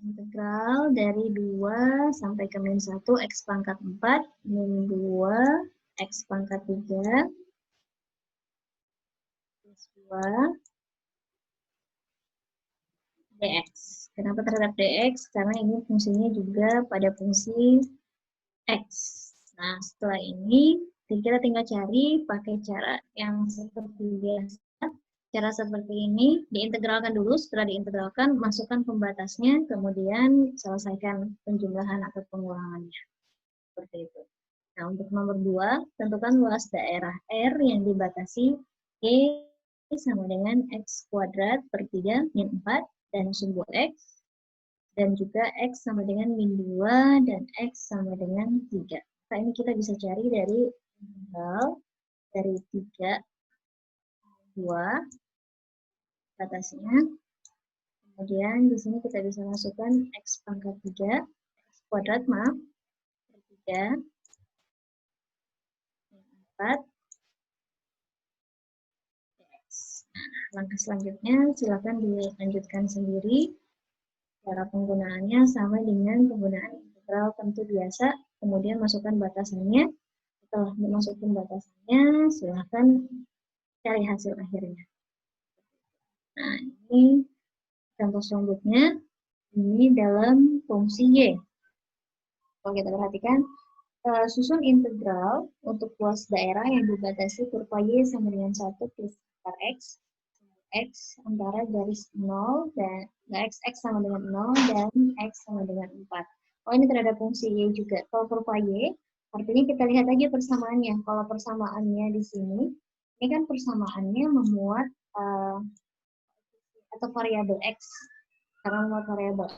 Integral dari 2 sampai ke min 1 X pangkat 4 min 2 X pangkat 3 plus 2 dx. Kenapa terhadap dx? Karena ini fungsinya juga pada fungsi x. Nah, setelah ini kita tinggal cari pakai cara yang seperti biasa. Cara seperti ini diintegralkan dulu, setelah diintegralkan masukkan pembatasnya, kemudian selesaikan penjumlahan atau pengulangannya. Seperti itu. Nah, untuk nomor 2, tentukan luas daerah R yang dibatasi E sama dengan X kuadrat per 3 min 4 dan sumbu X, dan juga X sama dengan min 2 dan X sama dengan 3. Nah, ini kita bisa cari dari integral dari 3, 2, batasnya. Kemudian di sini kita bisa masukkan X pangkat 3, X kuadrat, maaf, per 3, 4, X. Nah, langkah selanjutnya silakan dilanjutkan sendiri. Cara penggunaannya sama dengan penggunaan integral tentu biasa, kemudian masukkan batasannya. Setelah memasukkan batasannya, silakan cari hasil akhirnya. Nah, ini contoh selanjutnya, ini dalam fungsi Y. Kalau kita perhatikan, susun integral untuk luas daerah yang dibatasi kurva Y sama dengan 1 plus akar X antara garis 0 dan X sama dengan 0 dan X sama dengan 4. Oh, ini terhadap fungsi Y juga. Kalau kurva Y, artinya kita lihat aja persamaannya. Kalau persamaannya di sini, ini kan persamaannya memuat atau variabel X. Karena memuat variabel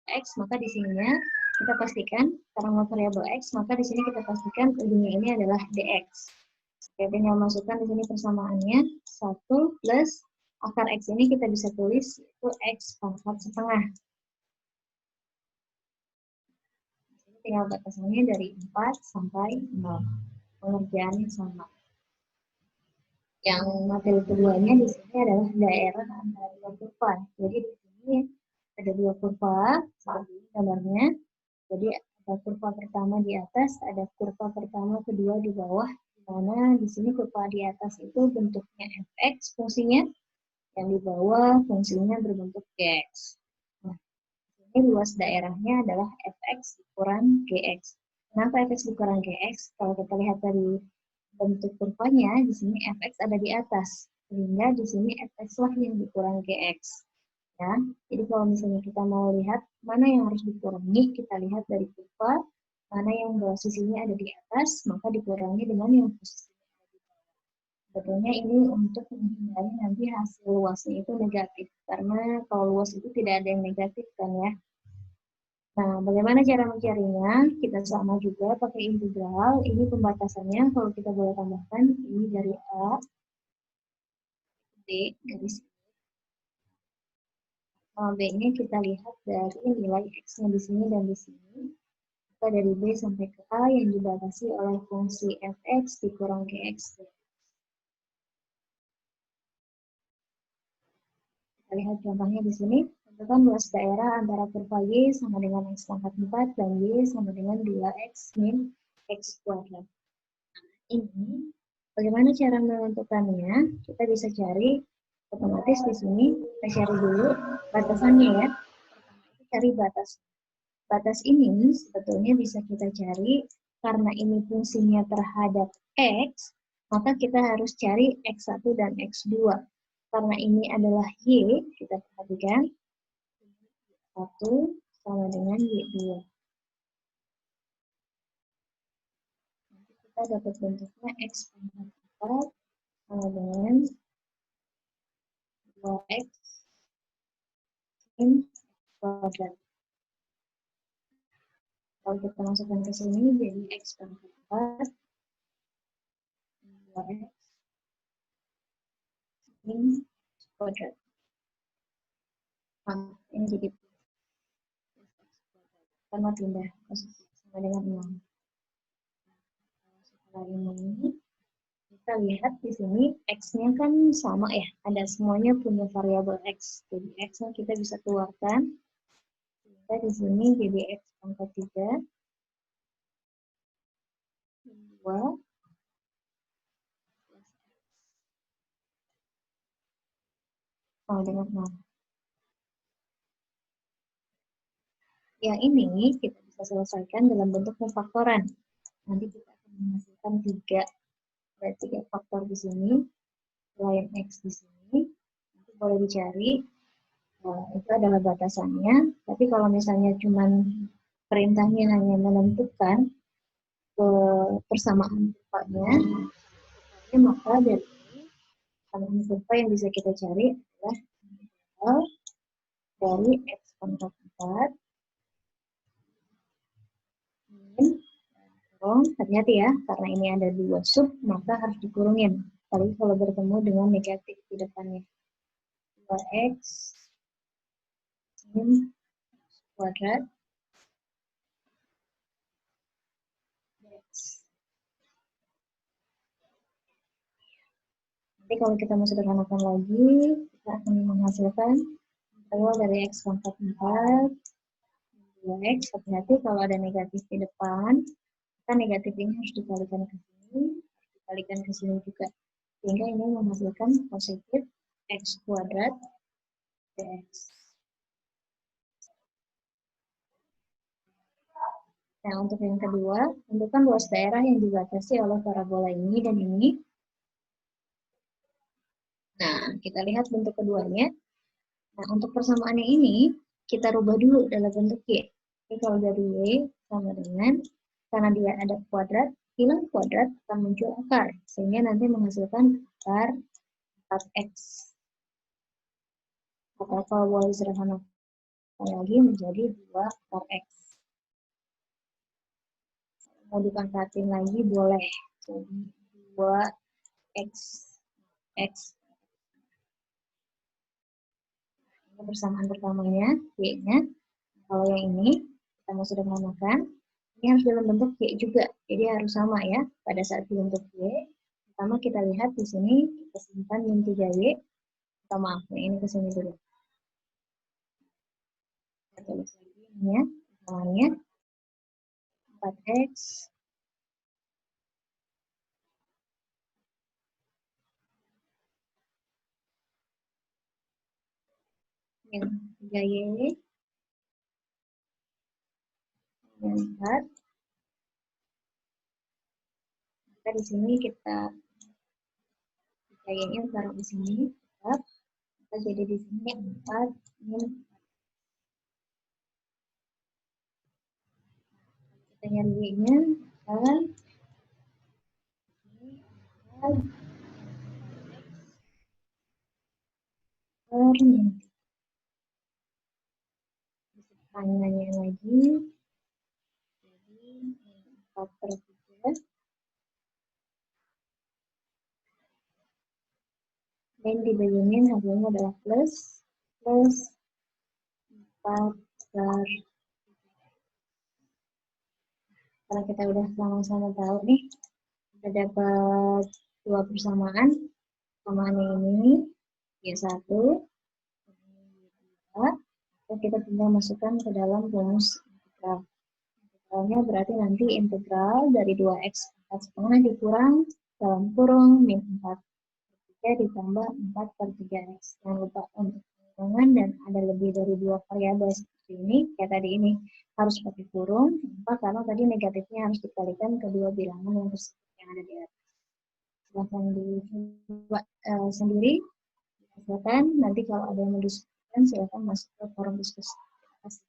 X, maka di sininya kita pastikan, karena memuat variabel X, maka di sini kita pastikan ujungnya ini adalah dx. Oke, tinggal masukkan di sini persamaannya 1 plus akar X ini kita bisa tulis itu X pangkat setengah. Di sini tinggal batasannya dari 4 sampai 0. Pengerjaannya sama. Yang materi keduanya di sini adalah daerah antara dua kurva. Jadi di sini ada dua kurva seperti ini gambarnya. Jadi ada kurva pertama di atas, ada kurva pertama kedua di bawah. Di mana di sini kurva di atas itu bentuknya fx fungsinya, yang di bawah fungsinya berbentuk gx. Nah, ini luas daerahnya adalah fx dikurang gx. Kenapa fx dikurang gx? Kalau kita lihat dari bentuk kurvanya, di sini fx ada di atas, sehingga di sini fx lah yang dikurang gx. Ya, jadi kalau misalnya kita mau lihat mana yang harus dikurangi, kita lihat dari kurva, mana yang posisinya ada di atas, maka dikurangi dengan yang posisinya ada di bawah. Sebetulnya ini untuk menghindari nanti hasil luasnya itu negatif, karena kalau luas itu tidak ada yang negatif kan ya. Nah, bagaimana cara mencarinya? Kita sama juga pakai integral. Ini pembatasannya, kalau kita boleh tambahkan, ini dari A, D, garis B-nya kita lihat dari nilai X-nya di sini dan di sini. Maka dari B sampai ke A yang dibatasi oleh fungsi fx dikurang gx. Kita lihat contohnya di sini. Tentukan luas daerah antara kurva Y sama dengan X pangkat 4 dan Y sama dengan 2X min X kuadrat. Ini bagaimana cara menentukannya? Kita bisa cari otomatis di sini. Kita cari dulu batasannya ya. Pertama itu cari batas. Batas ini sebetulnya bisa kita cari karena ini fungsinya terhadap X, maka kita harus cari X1 dan X2. Karena ini adalah Y, kita perhatikan 1 sama dengan Y2. Nanti kita dapat bentuknya X pangkat 4 sama dengan 2X min kuadrat. Kalau kita masukkan ke sini jadi X pangkat 4 2X min kuadrat. Nah, ini jadi karena pindah posisi sama dengan 6. Setelah ini kita lihat di sini X-nya kan sama ya, ada semuanya punya variabel X. Jadi X-nya kita bisa keluarkan. Kita di sini jadi X pangkat 3, 2, sama dengan 0. Yang ini kita bisa selesaikan dalam bentuk pemfaktoran. Nanti kita akan menghasilkan 3. Berarti 3 faktor di sini, selain X di sini. Nanti boleh dicari, itu adalah batasannya. Tapi kalau misalnya cuman perintahnya hanya menentukan persamaan kurvanya, maka dari persamaan kurva yang bisa kita cari adalah integral dari X pangkat 4 min, hati-hati ya, karena ini ada 2 sub, maka harus dikurungin. Apalagi kalau bertemu dengan negatif di depannya. 2x min kuadrat dx. Nanti kalau kita mau sederhanakan lagi, kita akan menghasilkan integral dari x pangkat 4 2x. Hati-hati kalau ada negatif di depan, maka negatif ini harus dikalikan ke sini, dikalikan ke sini juga. Sehingga ini menghasilkan positif x kuadrat dx. Nah, untuk yang kedua, tentukan luas daerah yang dibatasi oleh parabola ini dan ini. Nah, kita lihat bentuk keduanya. Nah, untuk persamaannya ini, kita rubah dulu dalam bentuk Y. Jadi kalau dari Y sama dengan, karena dia ada kuadrat, hilang kuadrat akan muncul akar. Sehingga nanti menghasilkan akar 4x. Atau kalau boleh sederhanakan lagi menjadi 2 akar x. Mau dipangkatin lagi boleh. Jadi 2x. X. Ini persamaan pertamanya, Y-nya. Kalau yang ini, kita mau sederhanakan, ini harus dalam bentuk Y juga. Jadi harus sama ya. Pada saat dibentuk Y, pertama kita lihat di sini, kita simpan min 3Y. Kita maaf, ini ke sini dulu. Kita tulis lagi ini ya, persamannya. 4x min 3y min 4. Maka di sini kita 3y-nya taruh di sini, tetap. Maka jadi di sini 4 min 4. Kita nyari y-nya, kan? Panjangnya lagi, jadi 4/3, dan dibagiin hasilnya adalah plus 4/3. Karena kita udah sama-sama tahu nih, kita dapat 2 persamaan, persamaannya ini Y1, Y2, kita tinggal masukkan ke dalam rumus integral. Integralnya berarti nanti integral dari 2x 4,5 dikurang dalam kurung min 4/3 ditambah 4/3x. Jangan lupa untuk pengurangan dan ada lebih dari 2 variabel seperti ini, kayak tadi ini harus pakai kurung. Kenapa? Karena tadi negatifnya harus dikalikan kedua bilangan yang tersebut yang ada di atas. Silahkan dicoba sendiri, dihasilkan. Nanti kalau ada yang mau diskusikan, silahkan masuk ke forum diskusi. Terima kasih.